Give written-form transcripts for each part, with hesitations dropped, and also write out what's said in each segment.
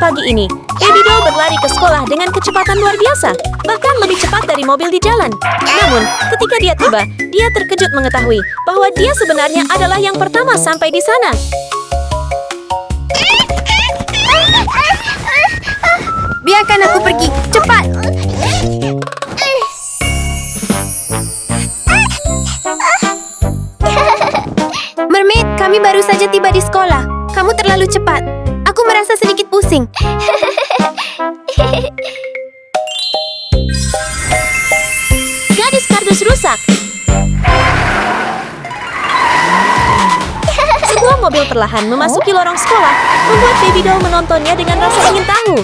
pagi ini, Baby Doll berlari ke sekolah dengan kecepatan luar biasa, bahkan lebih cepat dari mobil di jalan. Namun, ketika dia tiba, dia terkejut mengetahui bahwa dia sebenarnya adalah yang pertama sampai di sana. Biarkan aku pergi, cepat! Mermaid, kami baru saja tiba di sekolah. Kamu terlalu cepat. Aku merasa sedikit pusing. Gadis kardus rusak. Sebuah mobil perlahan memasuki lorong sekolah, membuat Baby Doll menontonnya dengan rasa ingin tahu.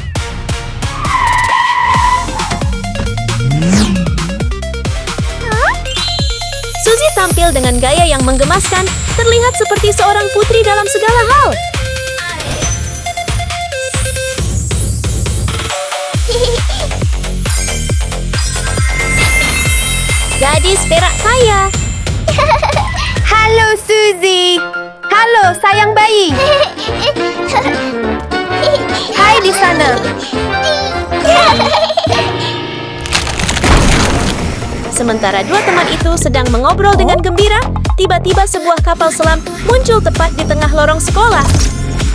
Suzy tampil dengan gaya yang menggemaskan, terlihat seperti seorang putri dalam segala hal. Gadis perak kaya. Halo, Suzy. Halo, sayang bayi. Hai di sana. Sementara dua teman itu sedang mengobrol dengan gembira, tiba-tiba sebuah kapal selam muncul tepat di tengah lorong sekolah.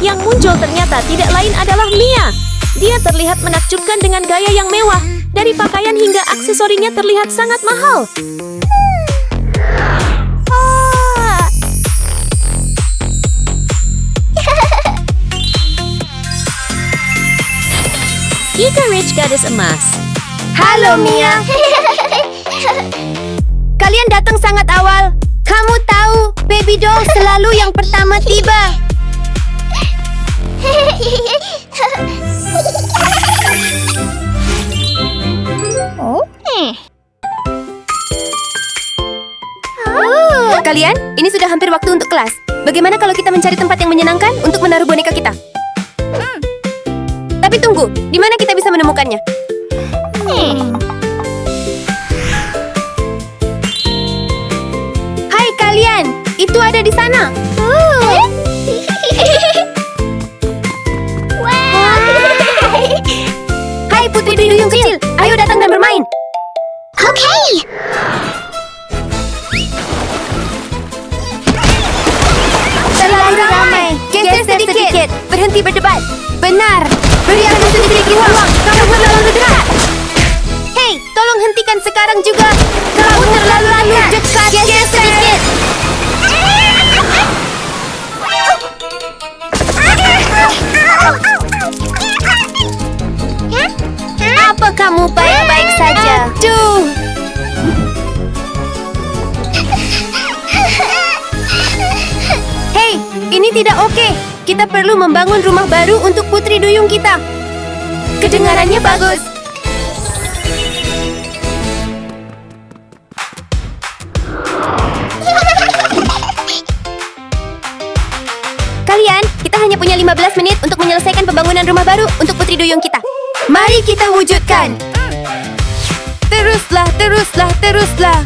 Yang muncul ternyata tidak lain adalah Mia. Dia terlihat menakjubkan dengan gaya yang mewah. Dari pakaian hingga aksesorinya terlihat sangat mahal. Ika Rich gadis emas. Halo, Mia. Kalian datang sangat awal. Kamu tahu, Baby Doll selalu yang pertama tiba. Kalian, ini sudah hampir waktu untuk kelas. Bagaimana kalau kita mencari tempat yang menyenangkan untuk menaruh boneka kita? Tapi tunggu, di mana kita bisa menemukannya? Hai kalian, itu ada di sana. Hai putri duyung kecil, ayo datang dan bermain. Oke. Terlalu ramai. Geser sedikit. Berhenti berdebat. Benar. Beri aku sedikit ruang. Kamu terlalu dekat. Hei, tolong hentikan sekarang juga. Kamu terlalu dekat. Geser sedikit. Apa kamu baik-baik saja? Aduh. Hei, ini tidak oke. Kita perlu membangun rumah baru untuk putri duyung kita. Kedengarannya bagus. Kalian, kita hanya punya 15 menit untuk menyelesaikan pembangunan rumah baru untuk putri duyung kita. Mari kita wujudkan. Teruslah.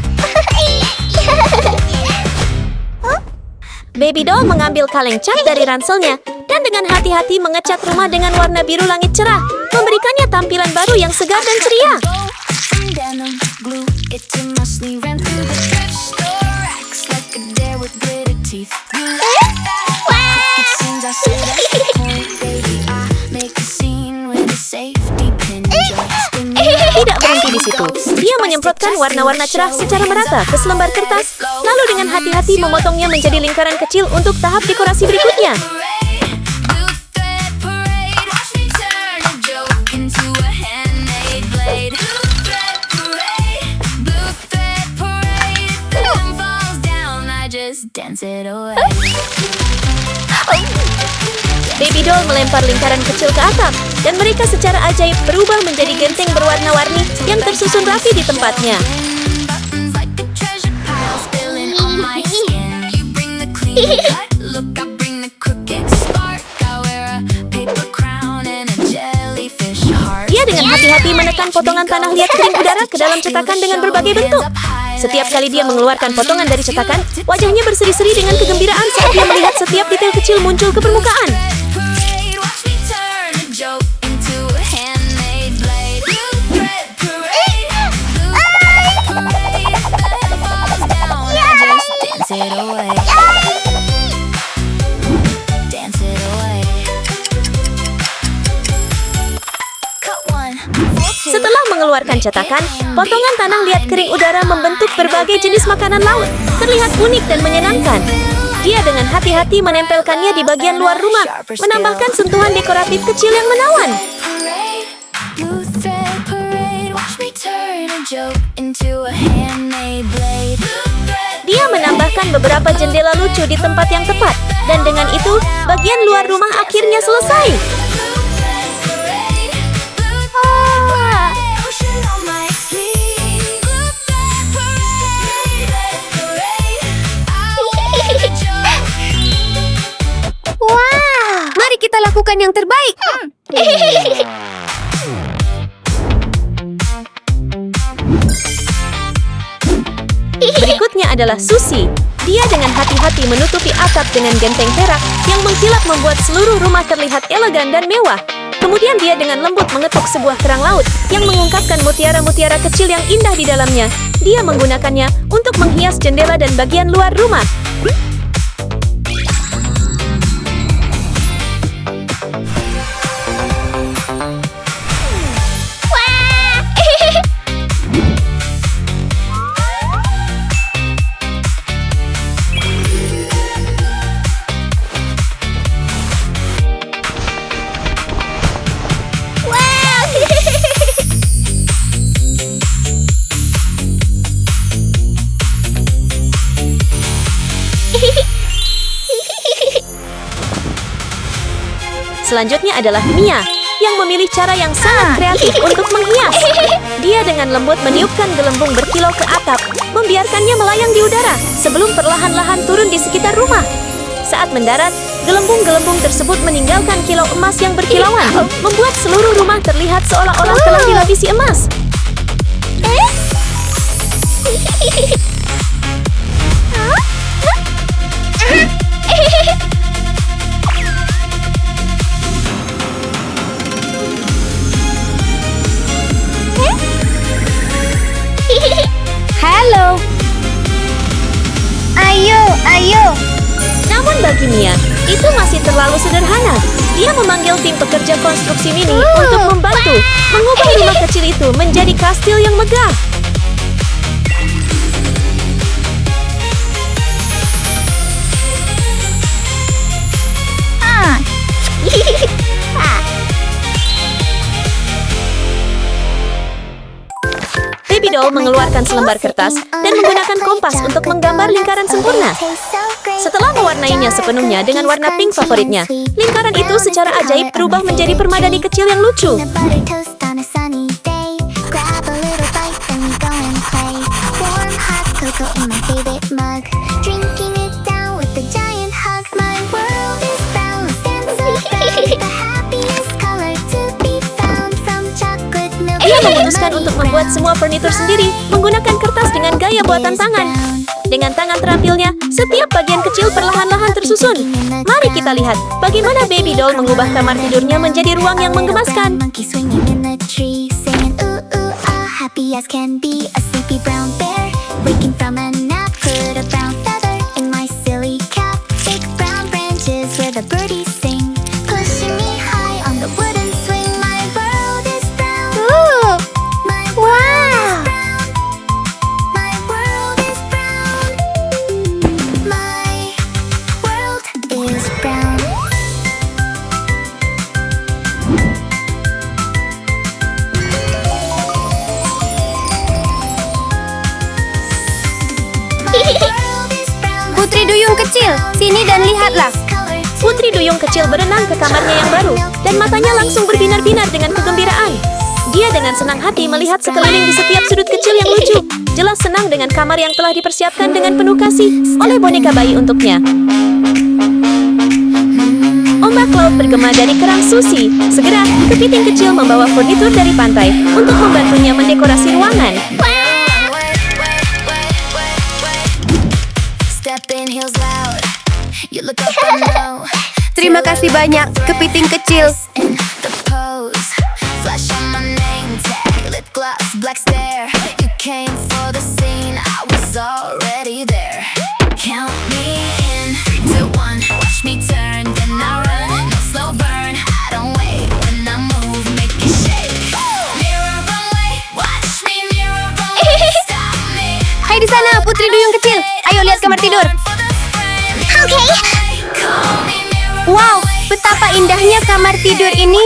Baby Doll mengambil kaleng cat dari ranselnya dan dengan hati-hati mengecat rumah dengan warna biru langit cerah, memberikannya tampilan baru yang segar dan ceria. Tidak berhenti di situ. Dia menyemprotkan warna-warna cerah secara merata ke selembar kertas, lalu dengan hati-hati memotongnya menjadi lingkaran kecil untuk tahap dekorasi berikutnya. Baby Doll melempar lingkaran kecil ke atap, dan mereka secara ajaib berubah menjadi genteng berwarna-warni yang tersusun rapi di tempatnya. Dia dengan hati-hati menekan potongan tanah liat kering udara ke dalam cetakan dengan berbagai bentuk. Setiap kali dia mengeluarkan potongan dari cetakan, wajahnya berseri-seri dengan kegembiraan saat dia melihat setiap detail kecil muncul ke permukaan. mengeluarkan cetakan, potongan tanah liat kering udara membentuk berbagai jenis makanan laut. Terlihat unik dan menyenangkan. Dia dengan hati-hati menempelkannya di bagian luar rumah, menambahkan sentuhan dekoratif kecil yang menawan. Dia menambahkan beberapa jendela lucu di tempat yang tepat, dan dengan itu, bagian luar rumah akhirnya selesai. Wow, mari kita lakukan yang terbaik. Berikutnya adalah Susi. Dia dengan hati-hati menutupi atap dengan genteng perak yang mengkilap membuat seluruh rumah terlihat elegan dan mewah. Kemudian dia dengan lembut mengetuk sebuah kerang laut yang mengungkapkan mutiara-mutiara kecil yang indah di dalamnya. Dia menggunakannya untuk menghias jendela dan bagian luar rumah. Selanjutnya adalah Mia, yang memilih cara yang sangat kreatif untuk menghias. Dia dengan lembut meniupkan gelembung berkilau ke atap, membiarkannya melayang di udara sebelum perlahan-lahan turun di sekitar rumah. Saat mendarat, gelembung-gelembung tersebut meninggalkan kilau emas yang berkilauan, membuat seluruh rumah terlihat seolah-olah telah dilapisi emas. Halo. Ayo. Namun bagi Mia, itu masih terlalu sederhana. Dia memanggil tim pekerja konstruksi mini untuk membantu mengubah rumah kecil itu menjadi kastil yang megah. Baby doll mengeluarkan selembar kertas dan menggunakan kompas untuk menggambar lingkaran sempurna. Setelah mewarnainya sepenuhnya dengan warna pink favoritnya, lingkaran itu secara ajaib berubah menjadi permadani kecil yang lucu. Dia memutuskan untuk membuat semua furnitur sendiri menggunakan kertas dengan gaya buatan tangan. Dengan tangan terampilnya, setiap bagian kecil perlahan-lahan tersusun. Mari kita lihat bagaimana baby doll mengubah kamar tidurnya menjadi ruang yang menggemaskan. Putri Duyung kecil, sini dan lihatlah. Putri Duyung kecil berenang ke kamarnya yang baru, dan matanya langsung berbinar-binar dengan kegembiraan. Dia dengan senang hati melihat sekeliling di setiap sudut kecil yang lucu. Jelas senang dengan kamar yang telah dipersiapkan dengan penuh kasih oleh boneka bayi untuknya. Ombak laut bergema dari kerang Susi. Segera, kepiting kecil membawa furnitur dari pantai untuk membantunya mendekorasi ruangan. Terima kasih banyak, kepiting kecil. Betapa indahnya kamar tidur ini.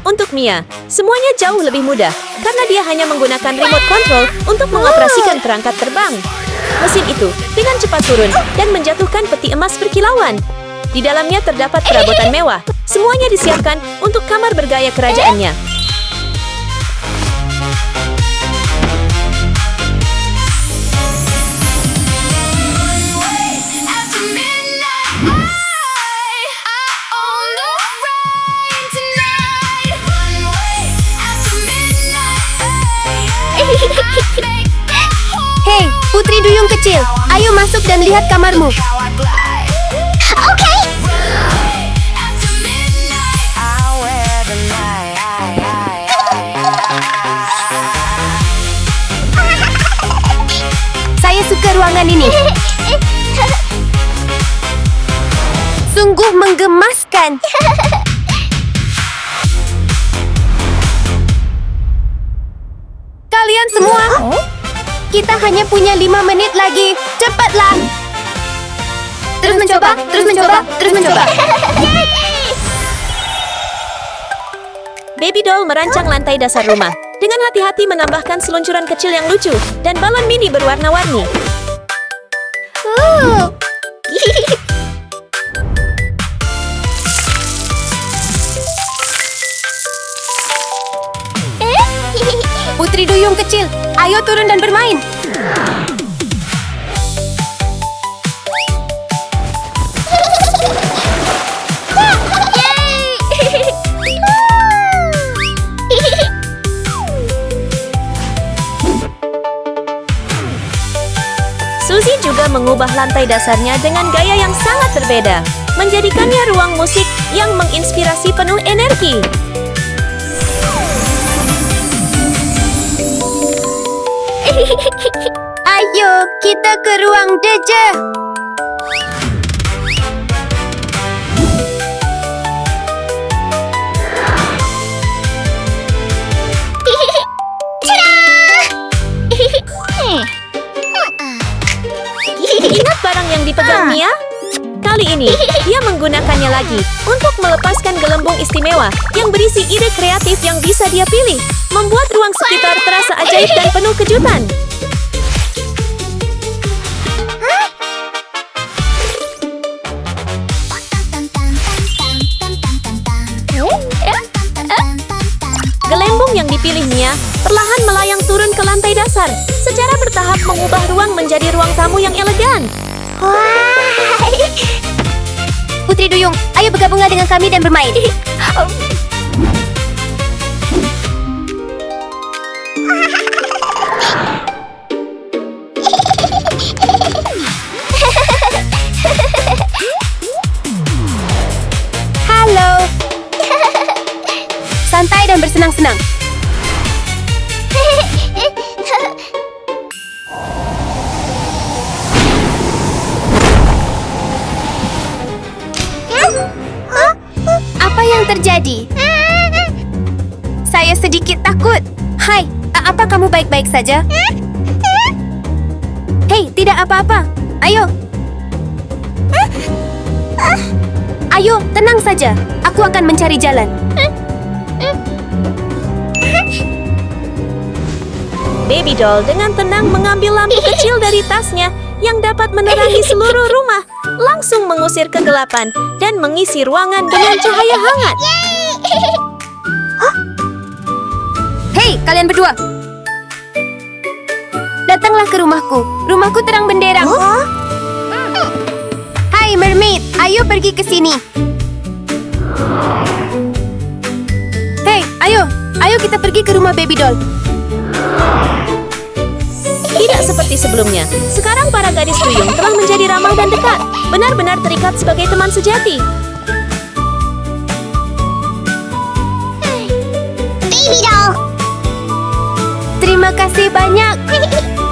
Untuk Mia, semuanya jauh lebih mudah karena dia hanya menggunakan remote control untuk mengoperasikan perangkat terbang. Mesin itu dengan cepat turun dan menjatuhkan peti emas berkilauan. Di dalamnya terdapat perabotan mewah. Semuanya disiapkan untuk kamar bergaya kerajaannya. Hei, putri duyung kecil, ayo masuk dan lihat kamarmu. Oke. Saya suka ruangan ini. Sungguh menggemaskan. Kalian semua, kita hanya punya 5 menit lagi. Cepatlah. Terus mencoba, terus mencoba, terus mencoba. Baby doll merancang lantai dasar rumah. Dengan hati-hati menambahkan seluncuran kecil yang lucu dan balon mini berwarna-warni. Putri duyung kecil, ayo turun dan bermain. Suzy juga mengubah lantai dasarnya dengan gaya yang sangat berbeda, menjadikannya ruang musik yang menginspirasi penuh energi. Ayo, kita ke ruang Deja. Ingat barang yang dipegang Mia? Kali ini, dia menggunakannya lagi untuk melepaskan gelembung istimewa yang berisi ide kreatif yang bisa dia pilih, membuat ruang sekitar terasa ajaib dan penuh kejutan. Gelembung yang dipilih Mia perlahan melayang turun ke lantai dasar, secara bertahap mengubah ruang menjadi ruang tamu yang elegan. Putri duyung, ayo bergabunglah dengan kami dan bermain. Halo. Santai dan bersenang-senang. Apa yang terjadi? Saya sedikit takut. Hai, apa kamu baik-baik saja? Hei, tidak apa-apa. Ayo. Ayo, tenang saja. Aku akan mencari jalan. Baby doll dengan tenang mengambil lampu kecil dari tasnya yang dapat menerangi seluruh rumah, langsung mengusir kegelapan dan mengisi ruangan dengan cahaya hangat. Hei, kalian berdua. Datanglah ke rumahku. Rumahku terang benderang. Hai, mermaid. Ayo pergi ke sini. Hei, ayo. Ayo kita pergi ke rumah baby doll. Tidak seperti sebelumnya. Sekarang para gadis duyung telah menjadi ramah dan dekat, benar-benar terikat sebagai teman sejati. Baby doll. Terima kasih banyak.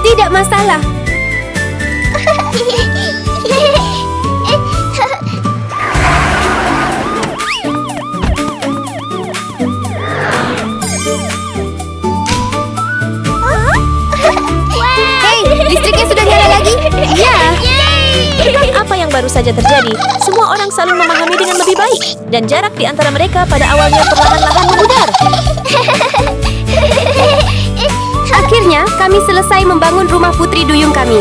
Tidak masalah. baru saja terjadi, semua orang saling memahami dengan lebih baik, dan jarak di antara mereka pada awalnya perlahan-lahan memudar. Akhirnya, kami selesai membangun rumah putri duyung kami.